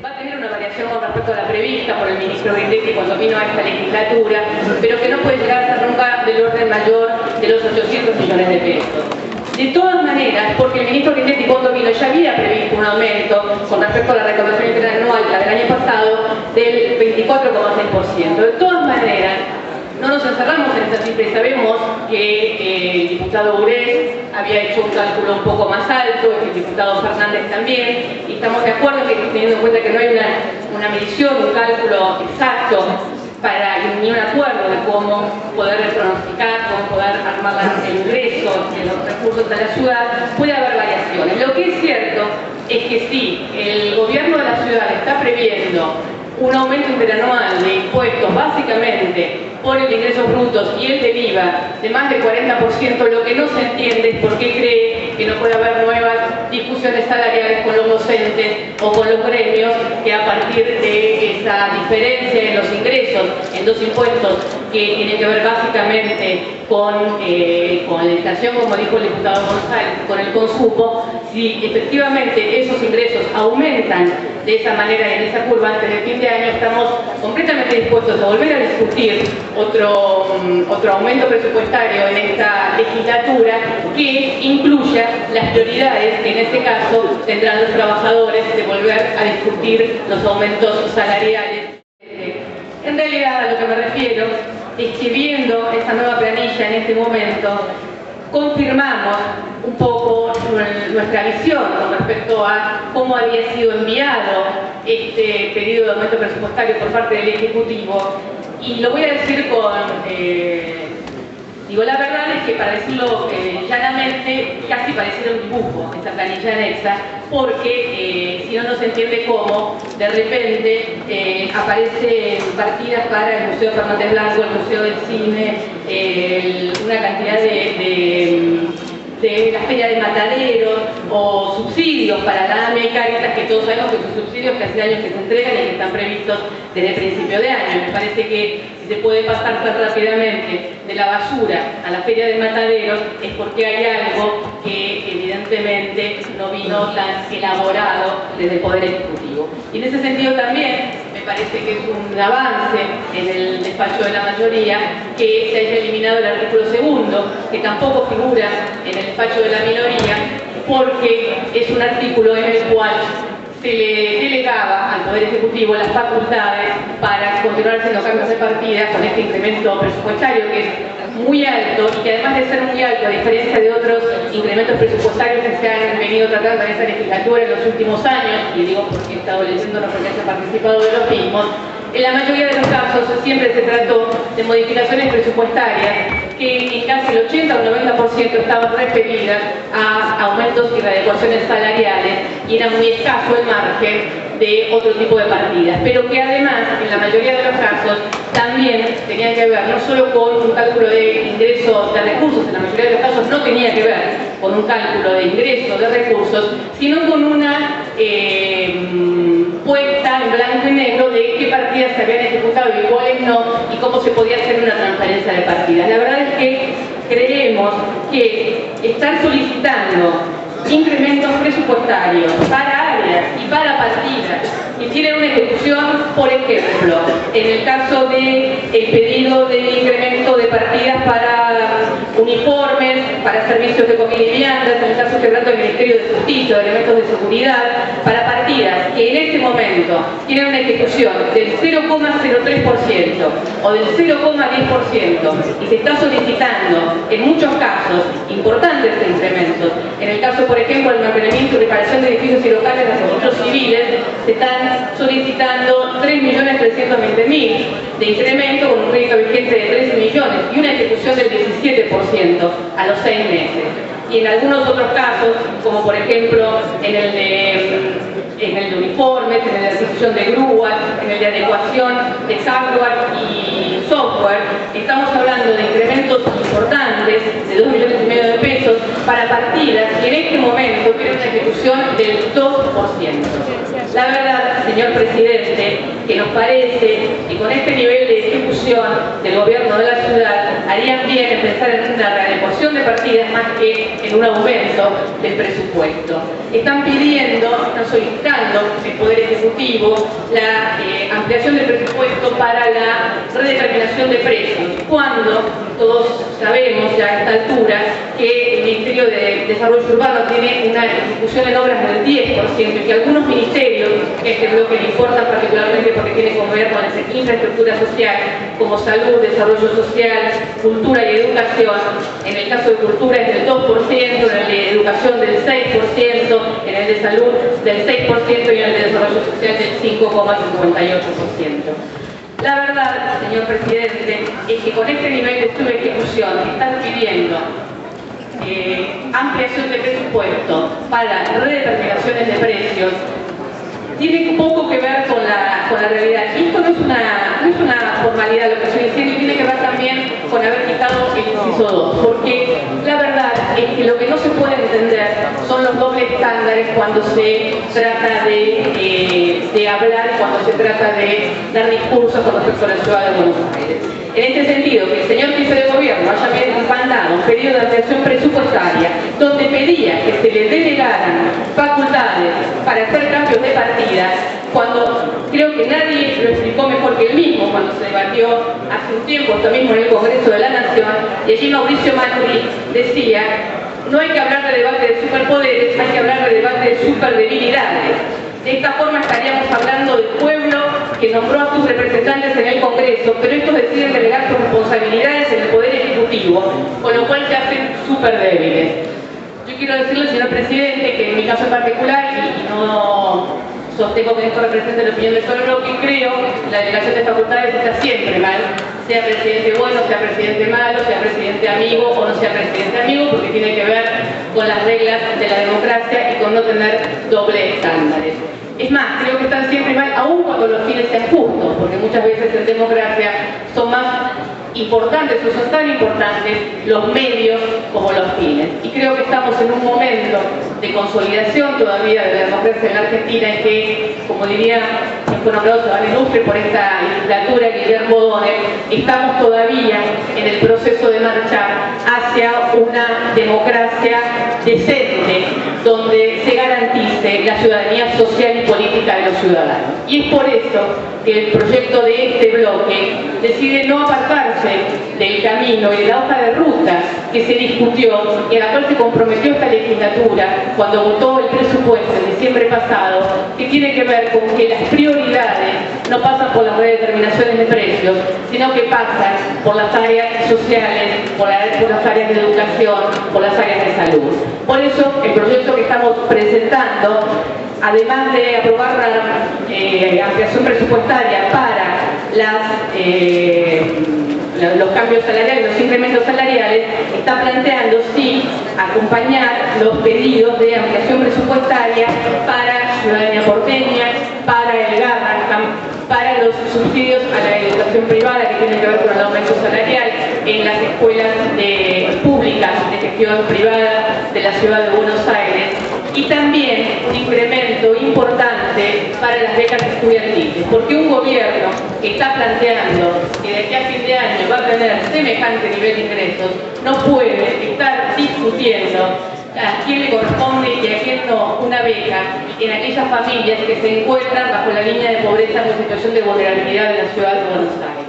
va a tener una variación con respecto a la prevista por el ministro Grindetti cuando vino a esta legislatura, pero que no puede llegar a ser nunca del orden mayor de los 800 millones de pesos. De todas maneras, porque el ministro Grindetti cuando vino ya había previsto un aumento con respecto a la recaudación interanual, la del año pasado, del 24,6%. De todas maneras, no nos encerramos en esa cifra y sabemos que el diputado Urés había hecho un cálculo un poco más alto, el diputado Fernández también, y estamos de acuerdo que teniendo en cuenta que no hay una medición, un cálculo exacto ni un acuerdo de cómo poder pronosticar, cómo poder armar el ingreso de los recursos de la ciudad, puede haber variaciones. Lo que es cierto es que sí, el gobierno de la ciudad está previendo un aumento interanual de impuestos básicamente por el de ingresos brutos y el del IVA de más del 40%, lo que no se entiende es por qué cree que no puede haber nuevas discusiones salariales con los docentes o con los gremios, que a partir de esa diferencia en los ingresos en dos impuestos que tienen que ver básicamente con la inflación, como dijo el diputado González, con el consumo, si efectivamente esos ingresos aumentan de esa manera y en esa curva antes de fin de año, estamos completamente dispuestos a volver a discutir otro aumento presupuestario en esta legislatura que incluya las prioridades que en este caso tendrán los trabajadores de volver a discutir los aumentos salariales. En realidad, a lo que me refiero es que viendo esta nueva planilla en este momento, confirmamos un poco nuestra visión con respecto a cómo había sido enviado este pedido de aumento presupuestario por parte del Ejecutivo. Y lo voy a decir la verdad es que para decirlo llanamente, casi pareciera un dibujo esta planilla anexa, porque si no, no se entiende cómo de repente aparecen partidas para el Museo Fernández Blanco, el Museo del Cine, una cantidad de la Feria de Mataderos o subsidios para la AME y Cáritas, que todos sabemos que son subsidios que hace años que se entregan y que están previstos desde el principio de año. Me parece que si se puede pasar tan rápidamente de la basura a la Feria de Mataderos es porque hay algo que evidentemente no vino tan elaborado desde el Poder Ejecutivo. Y en ese sentido también me parece que es un avance en el despacho de la mayoría que se haya eliminado el artículo segundo, que tampoco figura en el despacho de la minoría, porque es un artículo en el cual se le delegaba al Poder Ejecutivo las facultades para continuar haciendo cambios de partida con este incremento presupuestario que es muy alto y que además de ser muy alto, a diferencia de otros incrementos presupuestarios que se han venido tratando en esta legislatura en los últimos años, y digo porque he estado leyendo, no porque haya participado de los mismos, en la mayoría de los casos siempre se trató de modificaciones presupuestarias que en casi el 80 o 90% estaban referidas a aumentos y readecuaciones salariales y era muy escaso el margen de otro tipo de partidas, pero que además en la mayoría de los casos también tenían que ver no solo con un cálculo de ingreso de recursos, en la mayoría de los casos no tenía que ver con un cálculo de ingreso de recursos, sino con una puesta en blanco y negro de qué partidas se habían ejecutado y cuáles no, y cómo se podía hacer una transferencia de partidas. La verdad es que creemos que estar solicitando incrementos presupuestarios para áreas y para partidas que tienen una ejecución, por ejemplo, en el caso del pedido de incremento de partidas para uniformes, para servicios de comida y viandas, en el caso que trata del Ministerio de Justicia, de elementos de seguridad, para partidas que en este momento tienen una ejecución del 0,03% o del 0,10% y se está solicitando en muchos casos importantes incrementos. En el caso, por ejemplo, del mantenimiento y reparación de edificios y locales de registros civiles, se están solicitando 3.320.000 de incremento con un crédito vigente de 13 millones y una ejecución del 17% a los 6 meses. Y en algunos otros casos, como por ejemplo en el de uniformes, en el de adquisición de grúas, en el de adecuación de hardware y software, estamos hablando de incrementos importantes de 2,5 millones de pesos para partidas que en este momento tienen una ejecución del 2%. La verdad, señor presidente, que nos parece que con este nivel de ejecución del gobierno de la ciudad harían bien en pensar en una readecuación de partidas más que en un aumento del presupuesto. Están pidiendo, están solicitando el Poder Ejecutivo la ampliación del presupuesto para la redeterminación de precios, cuando todos sabemos ya a esta altura que el Ministerio de Desarrollo Urbano tiene una ejecución en obras del 10% y que algunos ministerios, este bloque le importa particularmente porque tiene que ver con la infraestructura social, como salud, desarrollo social, cultura y educación. En el caso de cultura es del 2%, en el de educación del 6%, en el de salud del 6% y en el de desarrollo social del 5,58%. La verdad, señor presidente, es que con este nivel de subejecución que están pidiendo ampliación de presupuesto para redeterminaciones de precios, tiene poco que ver con la realidad. Y esto no es una formalidad lo que estoy diciendo, y tiene que ver también con haber quitado el inciso 2, porque la verdad es que lo que no se puede entender son los dobles estándares cuando se trata de hablar, cuando se trata de dar discursos con respecto a la ciudad de Buenos Aires. En este sentido, que el señor jefe de gobierno haya mandado un pedido de ampliación presupuestaria donde pedía que se le delegaran facultades para hacer cambios de partida, cuando creo que nadie lo explicó mejor que él mismo cuando se debatió hace un tiempo, esto mismo en el Congreso de la Nación, y allí Mauricio Macri decía: no hay que hablar de debate de superpoderes, hay que hablar de debate de superdebilidades. De esta forma estaríamos hablando del pueblo que nombró a sus representantes en el Congreso, pero estos deciden delegar sus responsabilidades en el Poder Ejecutivo, con lo cual se hacen súper débiles. Yo quiero decirle, señor presidente, que en mi caso en particular, y no sostengo que esto represente la opinión de todo el bloque, creo que la delegación de facultades está siempre mal, sea presidente bueno, sea presidente malo, sea presidente amigo o no sea presidente amigo, porque tiene que ver con las reglas de la democracia y con no tener dobles estándares. Es más, creo que están siempre mal, aun cuando los fines sean justos, porque muchas veces en democracia son más importantes o son tan importantes los medios como los fines. Y creo que estamos en un momento de consolidación todavía de la democracia en la Argentina en que, como diría un aplauso a ilustre por esta legislatura, Guillermo Donel, estamos todavía en el proceso de marcha hacia una democracia decente, donde se garantice la ciudadanía social y política de los ciudadanos. Y es por eso que el proyecto de este bloque decide no apartarse del camino y de la hoja de ruta que se discutió y a la cual se comprometió esta legislatura cuando votó el presupuesto en diciembre pasado, que tiene que ver con que las prioridades no pasan por las redeterminaciones de precios, sino que pasan por las áreas sociales, por las áreas de educación, por las áreas de salud. Por eso el proyecto que estamos presentando, además de aprobar la ampliación presupuestaria para los cambios salariales, los incrementos salariales, está planteando sí acompañar los pedidos de ampliación presupuestaria para ciudadanía porteña, para el GAMA, para los subsidios a la educación privada que tienen que ver con el aumento salarial en las escuelas públicas de gestión privada de la ciudad de Buenos Aires, y también un incremento importante para las becas estudiantiles, porque un gobierno que está planteando que de aquí a fin de año va a tener semejante nivel de ingresos no puede estar discutiendo a quién le corresponde y a quién no una beca en aquellas familias que se encuentran bajo la línea de pobreza o situación de vulnerabilidad de la ciudad de Buenos Aires.